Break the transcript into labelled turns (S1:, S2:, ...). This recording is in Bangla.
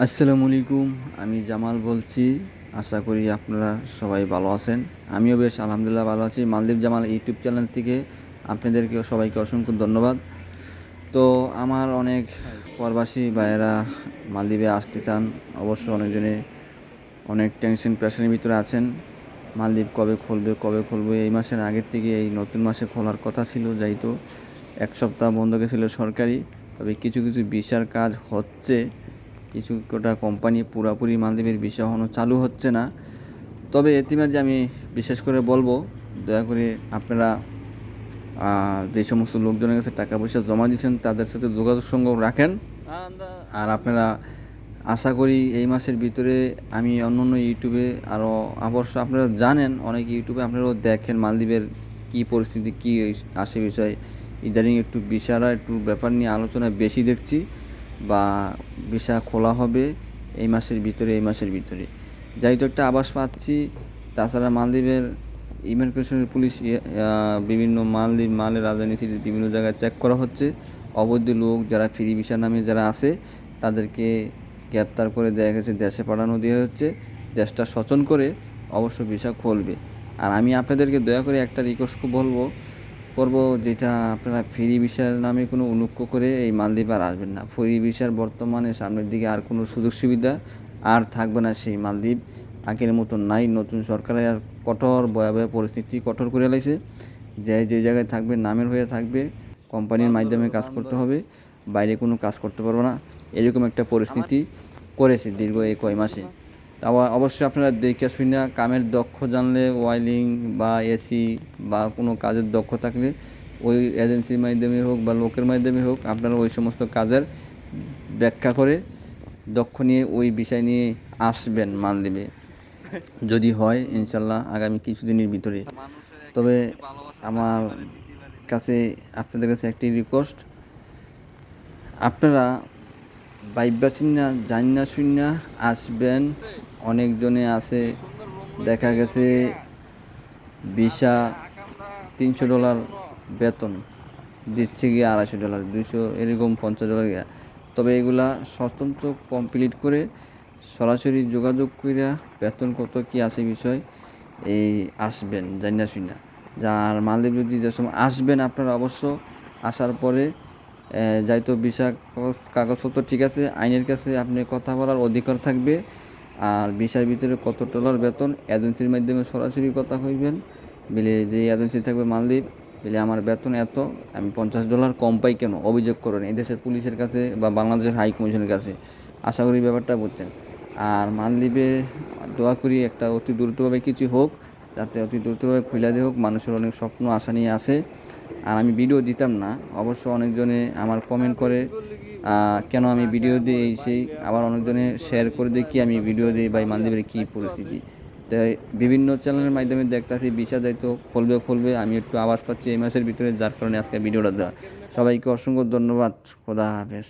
S1: আসসালামু আলাইকুম। আমি জামাল বলছি। আশা করি আপনারা সবাই ভালো আছেন। আমিও বেশ আলহামদুলিল্লাহ ভালো আছি। মালদ্বীপ জামাল ইউটিউব চ্যানেল থেকে আপনাদেরকে সবাইকে অসংখ্য ধন্যবাদ। তো আমার অনেক প্রবাসী ভাইয়েরা মালদ্বীপে আসতে চান। অবশ্য অনেকজনে অনেক টেনশন প্রেশারের ভিতরে আছেন। মালদ্বীপ কবে খুলবে? এই মাসের আগের থেকে এই নতুন মাসে খোলার কথা ছিল, যেহেতু ১ সপ্তাহ বন্ধ গেছিল সরকারি। তবে কিছু ভিসার কাজ হচ্ছে। কিছু কটা কোম্পানি পুরাপুরি মালদ্বীপের ভিসা এখনও চালু হচ্ছে না। তবে এতিমাঝে আমি বিশেষ করে বলবো, দয়া করে আপনারা যে সমস্ত লোকজনের কাছে টাকা পয়সা জমা দিয়েছেন তাদের সাথে যোগাযোগ রাখেন। আর আপনারা আশা করি এই মাসের ভিতরে আমি অন্য ইউটিউবে আরও অবশ্য আপনারা জানেন, অনেক ইউটিউবে আপনারাও দেখেন মালদ্বীপের কী পরিস্থিতি, কী আসে বিষয়। ইদানিং একটু ভিসারা একটু ব্যাপার নিয়ে আলোচনা বেশি দেখছি, বা ভিসা খোলা হবে এই মাসের ভিতরে। যেহেতু একটা আভাস পাচ্ছি। তাছাড়া মালদ্বীপের ইমিগ্রেশনের পুলিশ বিভিন্ন মালের রাজধানী সিটি বিভিন্ন জায়গায় চেক করা হচ্ছে। অবৈধ লোক যারা ফ্রি ভিসা নামে যারা আছে তাদেরকে গ্রেপ্তার করে দেখা গেছে দেশে পাঠানো দেওয়া হচ্ছে। দেশটা সচল করে অবশ্য ভিসা খুলবে। আর আমি আপনাদেরকে দয়া করে একটা রিকোয়েস্ট করবো, যেটা আপনারা ফ্রি ভিসার নামে কোনো অনুজ্ঞ করে এই মালদ্বীপ আর আসবেন না। ফ্রি ভিসার বর্তমানে সামনের দিকে আর কোনো সুযোগ সুবিধা আর থাকবে না। সেই মালদ্বীপ আগের মতন নাই। নতুন সরকারে আর কঠোর ভয়াবহ পরিস্থিতি কঠোর করে লাইছে। যে জায়গায় থাকবে নামের হয়ে থাকবে, কোম্পানির মাধ্যমে কাজ করতে হবে, বাইরে কোনো কাজ করতে পারবো না, এরকম একটা পরিস্থিতি করেছে দীর্ঘ এই কয় মাসে। তা অবশ্যই আপনারা দেখে শুনে কামের দক্ষ জানলে, ওয়াইলিং বা এসি বা কোনো কাজের দক্ষ থাকলে ওই এজেন্সির মাধ্যমে হোক বা লোকের মাধ্যমে হোক আপনারা ওই সমস্ত কাজের ব্যাখ্যা করে দক্ষ নিয়ে ওই বিষয় নিয়ে আসবেন মালদ্বীপে, যদি হয় ইনশাল্লাহ আগামী কিছুদিনের ভিতরে। তবে আমার কাছে আপনাদের কাছে একটি রিকোয়েস্ট, আপনারা ভাইবা চিন্না জান্না শুন্না আসবেন। অনেকজনে আছে, দেখা গেছে ভিসা $300 বেতন দিচ্ছে, গিয়ে $250, 200 এরকম $50 গিয়া। তবে এগুলা স্বতন্ত্র কমপ্লিট করে সরাসরি যোগাযোগ কইরা বেতন কত কী আছে বিষয় এই আসবেন জান্না শুন্না। যার মালদ্বীপ যদি যে সময় আসবেন আপনারা অবশ্য আসার পরে যাইতো ভিসা কাগজপত্র ঠিক আছে, আইনের কাছে আপনি কথা বলার অধিকার থাকবে। আর ভিসার ভিতরে কত ডলার বেতন এজেন্সির মাধ্যমে সরাসরি কথা কইবেন, বলে যে এজেন্সি থাকবে মালদ্বীপ, বলে আমার বেতন এত, আমি $50 কম পাই কেন, অভিযোগ করেন এই দেশের পুলিশের কাছে বা বাংলাদেশের হাই কমিশনের কাছে। আশা করি ব্যাপারটা বুঝছেন। আর মালদ্বীপে দোয়া করি একটা অতি দ্রুতভাবে কিছু হোক, যাতে অতি দ্রুতভাবে খুলে দিয়ে হোক। মানুষের অনেক স্বপ্ন আশা নিয়ে আসে। আর আমি ভিডিও দিতাম না, অবশ্য অনেকজনে আমার কমেন্ট করে কেন আমি ভিডিও দিই এই সেই, আবার অনেকজনে শেয়ার করে দিই কি আমি ভিডিও দিই বা মালদ্বীপের কী পরিস্থিতি। তাই বিভিন্ন চ্যানেলের মাধ্যমে দেখতেছি ভিসা যাইতো খুলবে। আমি একটু আভাস পাচ্ছি এই মাসের ভিতরে, যার কারণে আজকে ভিডিওটা দেওয়া। সবাইকে অসংখ্য ধন্যবাদ। খোদা হাফেজ।